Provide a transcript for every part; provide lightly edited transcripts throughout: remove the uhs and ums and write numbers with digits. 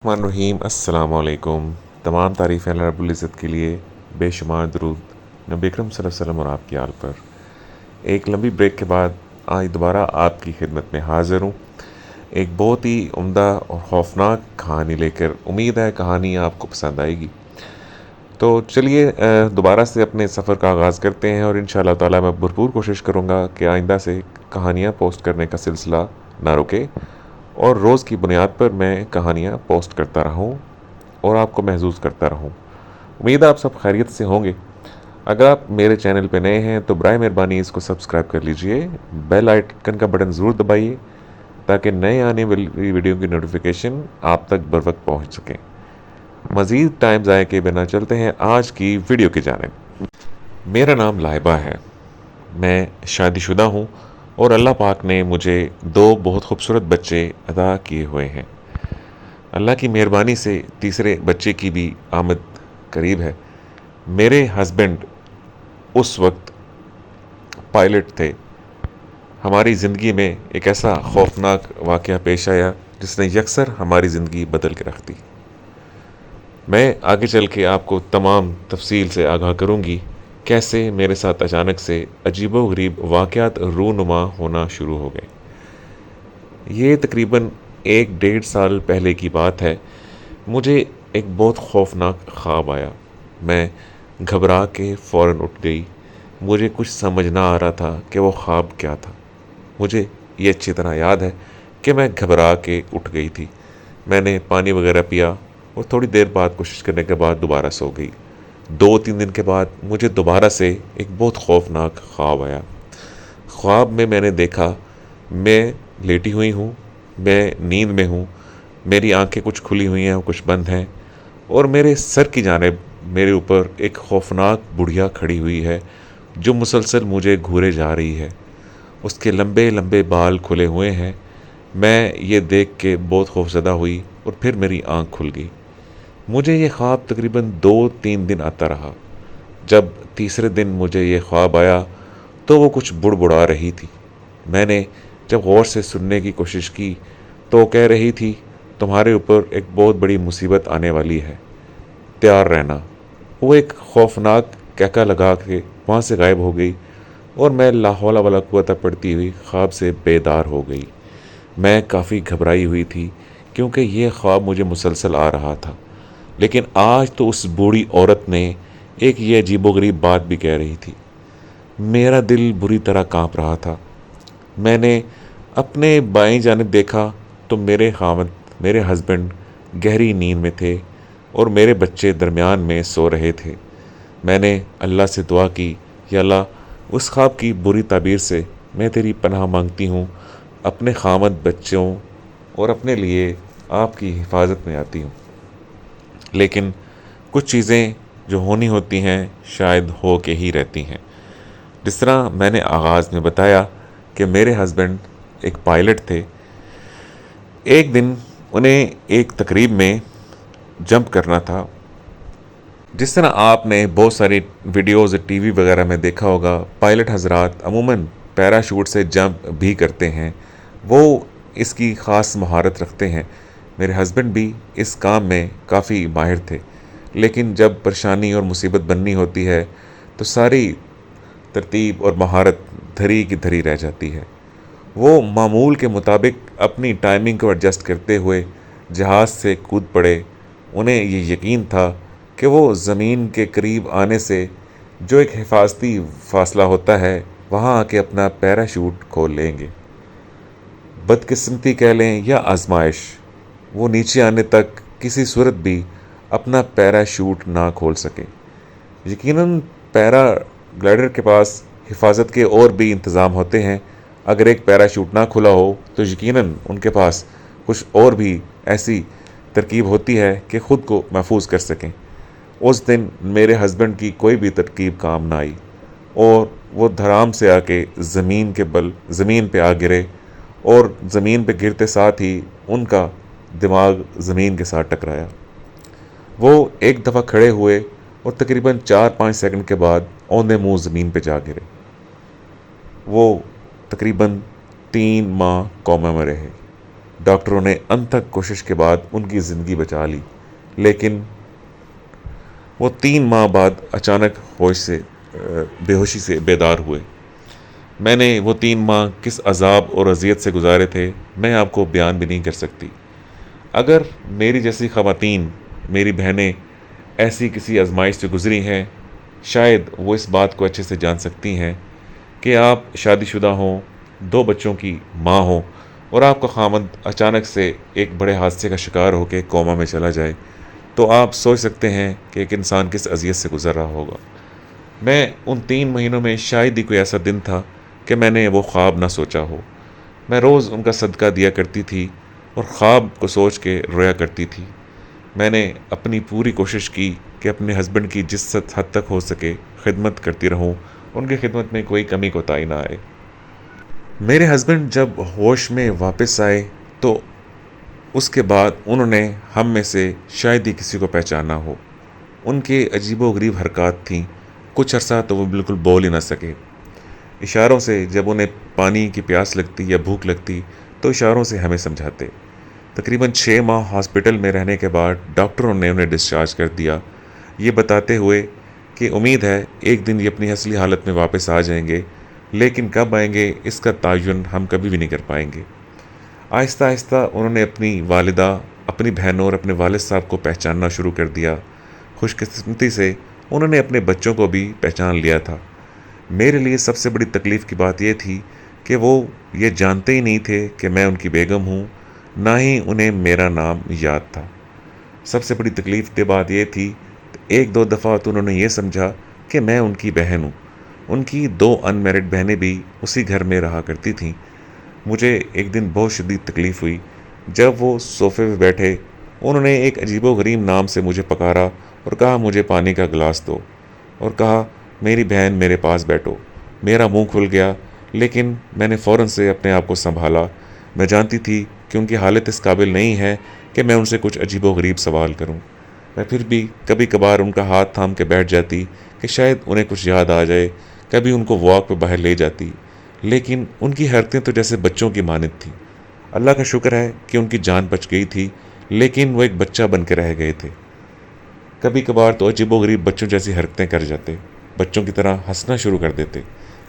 الرحمن الرحیم السلام علیکم۔ تمام تعریفیں اللہ رب العزت کے لیے، بے شمار درود نبی اکرم صلی اللہ علیہ وسلم اور آپ کی آل پر۔ ایک لمبی بریک کے بعد آج دوبارہ آپ کی خدمت میں حاضر ہوں، ایک بہت ہی عمدہ اور خوفناک کہانی لے کر۔ امید ہے کہانی آپ کو پسند آئے گی۔ تو چلیے دوبارہ سے اپنے سفر کا آغاز کرتے ہیں، اور انشاءاللہ تعالی میں بھرپور کوشش کروں گا کہ آئندہ سے کہانیاں پوسٹ کرنے کا سلسلہ نہ رکے، اور روز کی بنیاد پر میں کہانیاں پوسٹ کرتا رہوں اور آپ کو محظوظ کرتا رہوں۔ امید ہے آپ سب خیریت سے ہوں گے۔ اگر آپ میرے چینل پہ نئے ہیں تو برائے مہربانی اس کو سبسکرائب کر لیجئے، بیل آئیکن کا بٹن ضرور دبائیے تاکہ نئے آنے والی ویڈیو کی نوٹیفیکیشن آپ تک بروقت پہنچ سکیں۔ مزید ٹائم ضائع کے بنا چلتے ہیں آج کی ویڈیو کی جانب۔ میرا نام لائبہ ہے، میں شادی شدہ ہوں، اور اللہ پاک نے مجھے دو بہت خوبصورت بچے عطا کیے ہوئے ہیں۔ اللہ کی مہربانی سے تیسرے بچے کی بھی آمد قریب ہے۔ میرے ہسبینڈ اس وقت پائلٹ تھے۔ ہماری زندگی میں ایک ایسا خوفناک واقعہ پیش آیا جس نے یکسر ہماری زندگی بدل کے رکھ دی۔ میں آگے چل کے آپ کو تمام تفصیل سے آگاہ کروں گی کیسے میرے ساتھ اچانک سے عجیب و غریب واقعات رونما ہونا شروع ہو گئے۔ یہ تقریباً 1-1.5 سال پہلے کی بات ہے۔ مجھے ایک بہت خوفناک خواب آیا۔ میں گھبرا کے فوراً اٹھ گئی۔ مجھے کچھ سمجھ نہ آ رہا تھا کہ وہ خواب کیا تھا۔ مجھے یہ اچھی طرح یاد ہے کہ میں گھبرا کے اٹھ گئی تھی۔ میں نے پانی وغیرہ پیا اور تھوڑی دیر بعد کوشش کرنے کے بعد دوبارہ سو گئی۔ 2-3 دن کے بعد مجھے دوبارہ سے ایک بہت خوفناک خواب آیا۔ خواب میں میں نے دیکھا میں لیٹی ہوئی ہوں، میں نیند میں ہوں، میری آنکھیں کچھ کھلی ہوئی ہیں اور کچھ بند ہیں، اور میرے سر کی جانب میرے اوپر ایک خوفناک بڑھیا کھڑی ہوئی ہے جو مسلسل مجھے گھورے جا رہی ہے۔ اس کے لمبے لمبے بال کھلے ہوئے ہیں۔ میں یہ دیکھ کے بہت خوفزدہ ہوئی اور پھر میری آنکھ کھل گئی۔ مجھے یہ خواب تقریباً 2-3 دن آتا رہا۔ جب تیسرے دن مجھے یہ خواب آیا تو وہ کچھ بڑبڑا رہی تھی۔ میں نے جب غور سے سننے کی کوشش کی تو وہ کہہ رہی تھی تمہارے اوپر ایک بہت بڑی مصیبت آنے والی ہے، تیار رہنا۔ وہ ایک خوفناک کہکا لگا کے وہاں سے غائب ہو گئی، اور میں لا حول ولا قوت پڑھتی ہوئی خواب سے بیدار ہو گئی۔ میں کافی گھبرائی ہوئی تھی کیونکہ یہ خواب مجھے مسلسل آ رہا تھا، لیکن آج تو اس بوڑھی عورت نے ایک یہ عجیب و غریب بات بھی کہہ رہی تھی۔ میرا دل بری طرح کانپ رہا تھا۔ میں نے اپنے بائیں جانب دیکھا تو میرے ہسبینڈ گہری نیند میں تھے اور میرے بچے درمیان میں سو رہے تھے۔ میں نے اللہ سے دعا کی، یا اللہ اس خواب کی بری تعبیر سے میں تیری پناہ مانگتی ہوں، اپنے خامد بچوں اور اپنے لیے آپ کی حفاظت میں آتی ہوں۔ لیکن کچھ چیزیں جو ہونی ہوتی ہیں شاید ہو کے ہی رہتی ہیں۔ جس طرح میں نے آغاز میں بتایا کہ میرے ہسبینڈ ایک پائلٹ تھے۔ ایک دن انہیں ایک تقریب میں جمپ کرنا تھا۔ جس طرح آپ نے بہت ساری ویڈیوز ٹی وی وغیرہ میں دیکھا ہوگا، پائلٹ حضرات عموماً پیراشوٹ سے جمپ بھی کرتے ہیں، وہ اس کی خاص مہارت رکھتے ہیں۔ میرے ہسبینڈ بھی اس کام میں کافی ماہر تھے، لیکن جب پریشانی اور مصیبت بننی ہوتی ہے تو ساری ترتیب اور مہارت دھری کی دھری رہ جاتی ہے۔ وہ معمول کے مطابق اپنی ٹائمنگ کو ایڈجسٹ کرتے ہوئے جہاز سے کود پڑے۔ انہیں یہ یقین تھا کہ وہ زمین کے قریب آنے سے جو ایک حفاظتی فاصلہ ہوتا ہے وہاں آ کے اپنا پیراشوٹ کھول لیں گے۔ بدقسمتی کہہ لیں یا آزمائش، وہ نیچے آنے تک کسی صورت بھی اپنا پیراشوٹ نہ کھول سکے۔ یقیناً پیرا گلائڈر کے پاس حفاظت کے اور بھی انتظام ہوتے ہیں۔ اگر ایک پیراشوٹ نہ کھلا ہو تو یقیناً ان کے پاس کچھ اور بھی ایسی ترکیب ہوتی ہے کہ خود کو محفوظ کر سکیں۔ اس دن میرے ہسبینڈ کی کوئی بھی ترکیب کام نہ آئی، اور وہ دھڑام سے آ کے زمین پہ آ گرے، اور زمین پہ گرتے ساتھ ہی ان کا دماغ زمین کے ساتھ ٹکرایا۔ وہ ایک دفعہ کھڑے ہوئے اور تقریباً 4-5 سیکنڈ کے بعد اوندے منہ زمین پہ جا گرے۔ وہ تقریباً 3 ماہ کوما میں رہے۔ ڈاکٹروں نے انتھک کوشش کے بعد ان کی زندگی بچا لی، لیکن وہ 3 ماہ بعد اچانک بے ہوشی سے بیدار ہوئے۔ میں نے وہ 3 ماہ کس عذاب اور اذیت سے گزارے تھے میں آپ کو بیان بھی نہیں کر سکتی۔ اگر میری جیسی خواتین، میری بہنیں ایسی کسی آزمائش سے گزری ہیں، شاید وہ اس بات کو اچھے سے جان سکتی ہیں کہ آپ شادی شدہ ہوں، 2 بچوں کی ماں ہوں، اور آپ کا خاوند اچانک سے ایک بڑے حادثے کا شکار ہو کے کوما میں چلا جائے، تو آپ سوچ سکتے ہیں کہ ایک انسان کس اذیت سے گزر رہا ہوگا۔ میں ان 3 مہینوں میں شاید ہی کوئی ایسا دن تھا کہ میں نے وہ خواب نہ سوچا ہو۔ میں روز ان کا صدقہ دیا کرتی تھی اور خواب کو سوچ کے رویا کرتی تھی۔ میں نے اپنی پوری کوشش کی کہ اپنے ہسبینڈ کی جس حد تک ہو سکے خدمت کرتی رہوں، ان کی خدمت میں کوئی کمی کوتاہی نہ آئے۔ میرے ہسبینڈ جب ہوش میں واپس آئے تو اس کے بعد انہوں نے ہم میں سے شاید ہی کسی کو پہچانا ہو۔ ان کے عجیب و غریب حرکات تھیں، کچھ عرصہ تو وہ بالکل بول ہی نہ سکے۔ اشاروں سے جب انہیں پانی کی پیاس لگتی یا بھوک لگتی تو اشاروں سے ہمیں سمجھاتے۔ تقریباً 6 ماہ ہاسپٹل میں رہنے کے بعد ڈاکٹروں نے انہیں ڈسچارج کر دیا، یہ بتاتے ہوئے کہ امید ہے ایک دن یہ اپنی اصلی حالت میں واپس آ جائیں گے، لیکن کب آئیں گے اس کا تعین ہم کبھی بھی نہیں کر پائیں گے۔ آہستہ آہستہ انہوں نے اپنی والدہ، اپنی بہنوں اور اپنے والد صاحب کو پہچاننا شروع کر دیا۔ خوش قسمتی سے انہوں نے اپنے بچوں کو بھی پہچان لیا تھا۔ میرے لیے سب سے بڑی تکلیف کی بات یہ تھی کہ وہ یہ جانتے ہی نہیں تھے کہ میں ان کی بیگم ہوں، نہ ہی انہیں میرا نام یاد تھا۔ سب سے بڑی تکلیف کی بات یہ تھی، 1-2 دفعہ تو انہوں نے یہ سمجھا کہ میں ان کی بہن ہوں۔ ان کی 2 ان میرڈ بہنیں بھی اسی گھر میں رہا کرتی تھیں۔ مجھے ایک دن بہت شدید تکلیف ہوئی جب وہ صوفے پہ بیٹھے، انہوں نے ایک عجیب و غریب نام سے مجھے پکارا اور کہا مجھے پانی کا گلاس دو، اور کہا میری بہن میرے پاس بیٹھو۔ میرا منہ کھل گیا، لیکن میں نے فوراً سے اپنے آپ کو سنبھالا۔ میں جانتی تھی کہ ان کی حالت اس قابل نہیں ہے کہ میں ان سے کچھ عجیب و غریب سوال کروں۔ میں پھر بھی کبھی کبھار ان کا ہاتھ تھام کے بیٹھ جاتی کہ شاید انہیں کچھ یاد آ جائے، کبھی ان کو واک پہ باہر لے جاتی، لیکن ان کی حرکتیں تو جیسے بچوں کی مانند تھیں۔ اللہ کا شکر ہے کہ ان کی جان بچ گئی تھی، لیکن وہ ایک بچہ بن کے رہ گئے تھے۔ کبھی کبھار تو عجیب و غریب بچوں جیسی حرکتیں کر جاتے، بچوں کی طرح ہنسنا شروع کر دیتے۔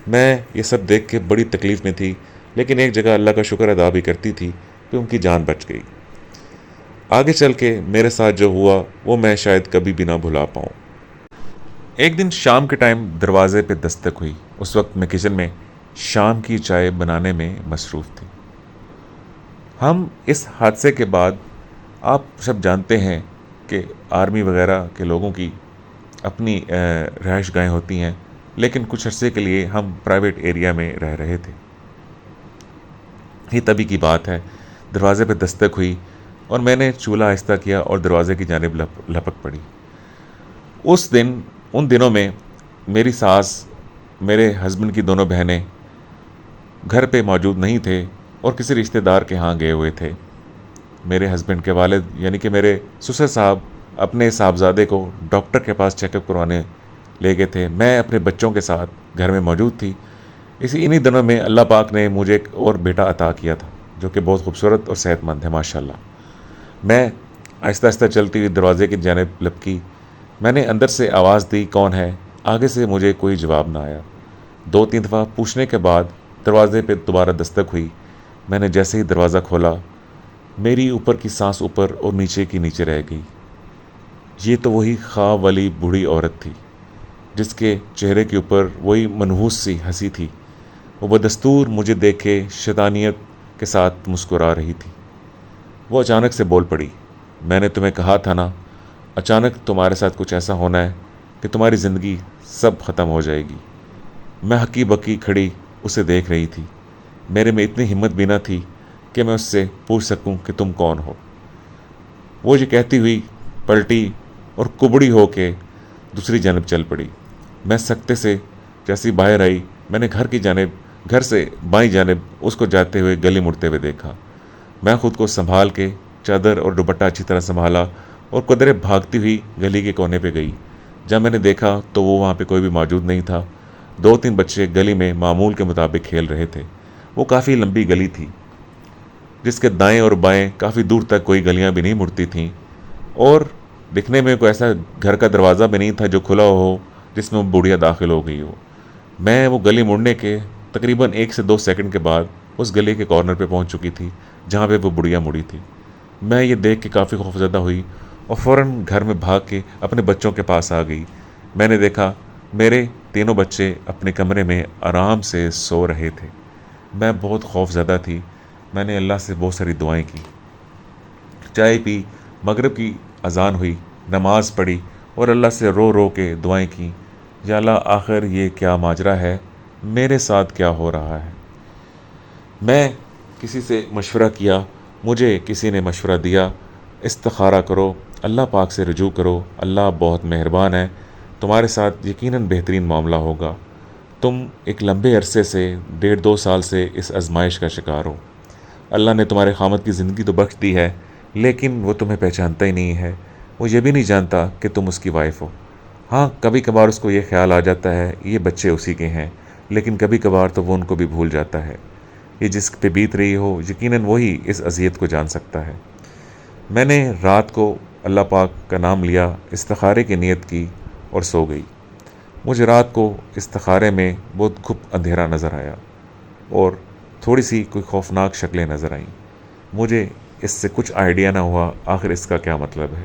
میں یہ سب دیکھ کے بڑی تکلیف میں تھی، لیکن ایک جگہ اللہ کا شکر ادا بھی کرتی تھی کہ ان کی جان بچ گئی۔ آگے چل کے میرے ساتھ جو ہوا وہ میں شاید کبھی بھی نہ بھلا پاؤں۔ ایک دن شام کے ٹائم دروازے پہ دستک ہوئی۔ اس وقت میں کچن میں شام کی چائے بنانے میں مصروف تھی۔ ہم اس حادثے کے بعد، آپ سب جانتے ہیں کہ آرمی وغیرہ کے لوگوں کی اپنی رہائش گاہیں ہوتی ہیں، لیکن کچھ عرصے کے لیے ہم پرائیویٹ ایریا میں رہ رہے تھے۔ یہ تبھی کی بات ہے، دروازے پہ دستک ہوئی اور میں نے چولہا آہستہ کیا اور دروازے کی جانب لپک پڑی۔ ان دنوں میں میری ساس، میرے ہسبینڈ کی دونوں بہنیں گھر پہ موجود نہیں تھے اور کسی رشتہ دار کے ہاں گئے ہوئے تھے۔ میرے ہسبینڈ کے والد یعنی کہ میرے سسر صاحب اپنے صاحبزادے کو ڈاکٹر کے پاس چیک اپ کروانے لے گئے تھے۔ میں اپنے بچوں کے ساتھ گھر میں موجود تھی۔ انہی دنوں میں اللہ پاک نے مجھے ایک اور بیٹا عطا کیا تھا جو کہ بہت خوبصورت اور صحت مند ہے ماشاءاللہ۔ میں آہستہ آہستہ چلتی ہوئی دروازے کی جانب لپکی۔ میں نے اندر سے آواز دی کون ہے؟ آگے سے مجھے کوئی جواب نہ آیا۔ 2-3 دفعہ پوچھنے کے بعد دروازے پہ دوبارہ دستک ہوئی۔ میں نے جیسے ہی دروازہ کھولا، میری اوپر کی سانس اوپر اور نیچے کی نیچے رہ گئی۔ یہ تو وہی خواب والی بوڑھی عورت تھی جس کے چہرے کے اوپر وہی منحوس سی ہنسی تھی۔ وہ بدستور مجھے دیکھے شیطانیت کے ساتھ مسکرا رہی تھی۔ وہ اچانک سے بول پڑی، میں نے تمہیں کہا تھا نا، اچانک تمہارے ساتھ کچھ ایسا ہونا ہے کہ تمہاری زندگی سب ختم ہو جائے گی۔ میں ہکی بکی کھڑی اسے دیکھ رہی تھی۔ میرے میں اتنی ہمت بھی نہ تھی کہ میں اس سے پوچھ سکوں کہ تم کون ہو۔ وہ یہ کہتی ہوئی پلٹی اور کبڑی ہو کے دوسری جانب چل پڑی۔ میں سکتے سے جیسی باہر آئی، میں نے گھر سے بائیں جانب اس کو جاتے ہوئے گلی مڑتے ہوئے دیکھا۔ میں خود کو سنبھال کے چادر اور دوپٹہ اچھی طرح سنبھالا اور قدرے بھاگتی ہوئی گلی کے کونے پہ گئی۔ جب میں نے دیکھا تو وہاں پہ کوئی بھی موجود نہیں تھا۔ 2-3 بچے گلی میں معمول کے مطابق کھیل رہے تھے۔ وہ کافی لمبی گلی تھی۔ جس کے دائیں اور بائیں کافی دور تک کوئی گلیاں بھی نہیں مڑتی تھیں، اور دکھنے میں کوئی ایسا گھر کا دروازہ بھی نہیں تھا جو کھلا ہو جس میں وہ بڑھیا داخل ہو گئی ہو۔ میں وہ گلی مڑنے کے تقریباً 1 سے 2 سیکنڈ کے بعد اس گلی کے کارنر پہ پہنچ چکی تھی جہاں پہ وہ بڑھیا مڑی تھی۔ میں یہ دیکھ کے کافی خوفزدہ ہوئی اور فوراً گھر میں بھاگ کے اپنے بچوں کے پاس آ گئی۔ میں نے دیکھا میرے تینوں بچے اپنے کمرے میں آرام سے سو رہے تھے۔ میں بہت خوف زدہ تھی۔ میں نے اللہ سے بہت ساری دعائیں کی، چائے پی، مغرب کی اذان ہوئی، نماز پڑھی اور اللہ سے رو رو کے دعائیں کیں، یا اللہ آخر یہ کیا ماجرا ہے، میرے ساتھ کیا ہو رہا ہے۔ میں کسی سے مشورہ کیا، مجھے کسی نے مشورہ دیا، استخارہ کرو، اللہ پاک سے رجوع کرو، اللہ بہت مہربان ہے، تمہارے ساتھ یقیناً بہترین معاملہ ہوگا۔ تم ایک لمبے عرصے سے 1.5-2 سال سے اس آزمائش کا شکار ہو۔ اللہ نے تمہارے خامد کی زندگی تو بخش دی ہے، لیکن وہ تمہیں پہچانتا ہی نہیں ہے، وہ یہ بھی نہیں جانتا کہ تم اس کی وائف ہو۔ ہاں، کبھی کبھار اس کو یہ خیال آ جاتا ہے یہ بچے اسی کے ہیں، لیکن کبھی کبھار تو وہ ان کو بھی بھول جاتا ہے۔ یہ جس پہ بیت رہی ہو یقیناً وہی اس اذیت کو جان سکتا ہے۔ میں نے رات کو اللہ پاک کا نام لیا، استخارے کی نیت کی اور سو گئی۔ مجھے رات کو استخارے میں بہت گھپ اندھیرا نظر آیا اور تھوڑی سی کوئی خوفناک شکلیں نظر آئیں۔ مجھے اس سے کچھ آئیڈیا نہ ہوا آخر اس کا کیا مطلب ہے۔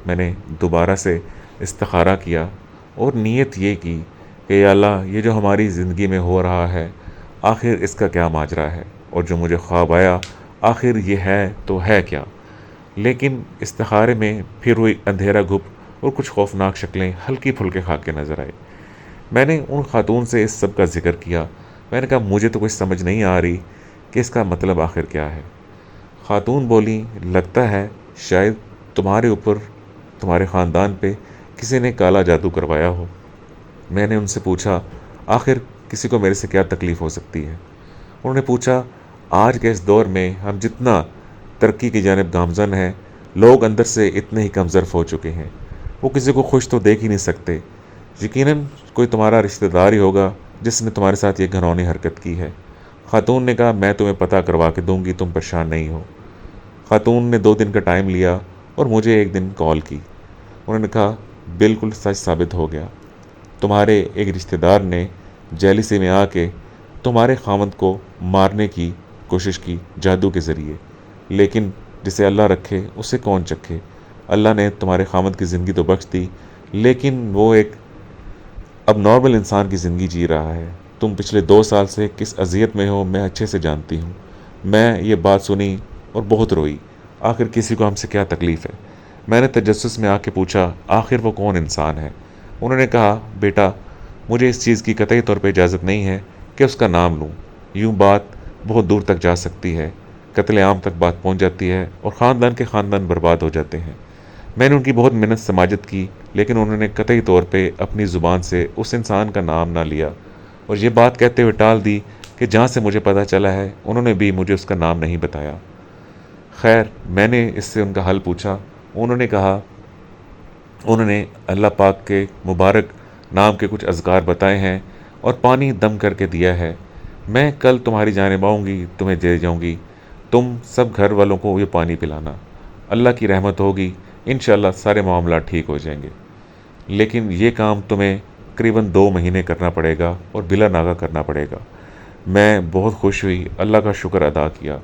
میں نے دوبارہ سے استخارہ کیا اور نیت یہ کی کہ یا اللہ یہ جو ہماری زندگی میں ہو رہا ہے آخر اس کا کیا ماجرا ہے، اور جو مجھے خواب آیا آخر یہ ہے تو ہے کیا۔ لیکن استخارے میں پھر ہوئی اندھیرا گھپ اور کچھ خوفناک شکلیں ہلکی پھلکے خاکے نظر آئے۔ میں نے ان خاتون سے اس سب کا ذکر کیا۔ میں نے کہا مجھے تو کچھ سمجھ نہیں آ رہی کہ اس کا مطلب آخر کیا ہے۔ خاتون بولی لگتا ہے شاید تمہارے اوپر، تمہارے خاندان پہ کسی نے کالا جادو کروایا ہو۔ میں نے ان سے پوچھا آخر کسی کو میرے سے کیا تکلیف ہو سکتی ہے۔ انہوں نے پوچھا آج کے اس دور میں ہم جتنا ترقی کی جانب گامزن ہیں، لوگ اندر سے اتنے ہی کمزرف ہو چکے ہیں، وہ کسی کو خوش تو دیکھ ہی نہیں سکتے۔ یقیناً کوئی تمہارا رشتہ دار ہی ہوگا جس نے تمہارے ساتھ یہ گھنونی حرکت کی ہے۔ خاتون نے کہا میں تمہیں پتہ کروا کے دوں گی، تم پریشان نہیں ہو۔ خاتون نے 2 دن کا ٹائم لیا اور مجھے ایک دن کال کی۔ انہوں نے کہا بالکل سچ ثابت ہو گیا، تمہارے ایک رشتہ دار نے جیلیسی میں آ کے تمہارے خاوند کو مارنے کی کوشش کی جادو کے ذریعے، لیکن جسے اللہ رکھے اسے کون چکھے۔ اللہ نے تمہارے خاوند کی زندگی تو بخش دی، لیکن وہ ایک اب نارمل انسان کی زندگی جی رہا ہے۔ تم پچھلے 2 سال سے کس اذیت میں ہو میں اچھے سے جانتی ہوں۔ میں یہ بات سنی اور بہت روئی، آخر کسی کو ہم سے کیا تکلیف ہے۔ میں نے تجسس میں آ کے پوچھا آخر وہ کون انسان ہے۔ انہوں نے کہا بیٹا مجھے اس چیز کی قطعی طور پہ اجازت نہیں ہے کہ اس کا نام لوں، یوں بات بہت دور تک جا سکتی ہے، قتل عام تک بات پہنچ جاتی ہے اور خاندان کے خاندان برباد ہو جاتے ہیں۔ میں نے ان کی بہت منت سماجت کی، لیکن انہوں نے قطعی طور پہ اپنی زبان سے اس انسان کا نام نہ لیا اور یہ بات کہتے ہوئے ٹال دی کہ جہاں سے مجھے پتہ چلا ہے انہوں نے بھی مجھے اس کا نام نہیں بتایا۔ خیر میں نے اس سے ان کا حل پوچھا۔ انہوں نے کہا انہوں نے اللہ پاک کے مبارک نام کے کچھ اذکار بتائے ہیں اور پانی دم کر کے دیا ہے۔ میں کل تمہاری جانب آؤں گی، تمہیں دے جاؤں گی، تم سب گھر والوں کو یہ پانی پلانا، اللہ کی رحمت ہوگی، انشاءاللہ سارے معاملات ٹھیک ہو جائیں گے، لیکن یہ کام تمہیں تقریباً 2 مہینے کرنا پڑے گا اور بلا ناغہ کرنا پڑے گا۔ میں بہت خوش ہوئی، اللہ کا شکر ادا کیا۔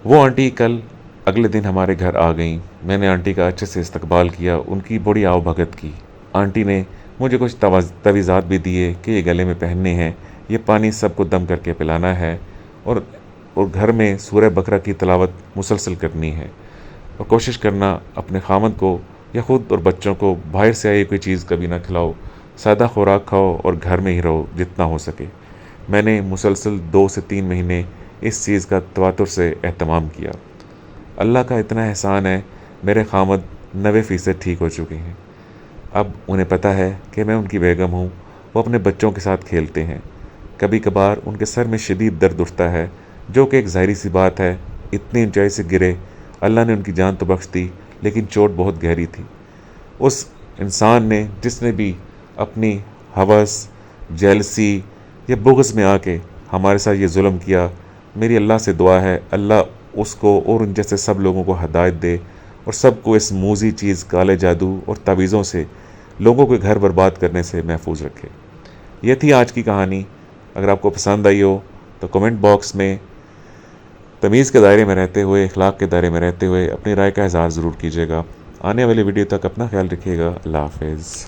وہ آنٹی کل اگلے دن ہمارے گھر آ گئیں۔ میں نے آنٹی کا اچھے سے استقبال کیا، ان کی بڑی آؤ بھگت کی۔ آنٹی نے مجھے کچھ تویزات بھی دیے کہ یہ گلے میں پہننے ہیں، یہ پانی سب کو دم کر کے پلانا ہے اور گھر میں سورہ بقرہ کی تلاوت مسلسل کرنی ہے، اور کوشش کرنا اپنے خامد کو یا خود اور بچوں کو باہر سے آئی کوئی چیز کبھی نہ کھلاؤ، سادہ خوراک کھاؤ اور گھر میں ہی رہو جتنا ہو سکے۔ میں نے مسلسل 2 سے 3 مہینے اس چیز کا تواتر سے اہتمام کیا۔ اللہ کا اتنا احسان ہے، میرے خامد 90% ٹھیک ہو چکے ہیں۔ اب انہیں پتہ ہے کہ میں ان کی بیگم ہوں، وہ اپنے بچوں کے ساتھ کھیلتے ہیں۔ کبھی کبھار ان کے سر میں شدید درد اٹھتا ہے، جو کہ ایک ظاہری سی بات ہے، اتنی اونچائی سے گرے، اللہ نے ان کی جان تو بخش دی لیکن چوٹ بہت گہری تھی۔ اس انسان نے جس نے بھی اپنی ہوس، جیلسی یا بغض میں آ کے ہمارے ساتھ یہ ظلم کیا، میری اللہ سے دعا ہے اللہ اس کو اور ان جیسے سب لوگوں کو ہدایت دے اور سب کو اس موذی چیز کالے جادو اور تعویذوں سے لوگوں کے گھر برباد کرنے سے محفوظ رکھے۔ یہ تھی آج کی کہانی۔ اگر آپ کو پسند آئی ہو تو کمنٹ باکس میں تمیز کے دائرے میں رہتے ہوئے، اخلاق کے دائرے میں رہتے ہوئے اپنی رائے کا اظہار ضرور کیجیے گا۔ آنے والی ویڈیو تک اپنا خیال رکھیے گا۔ اللہ حافظ۔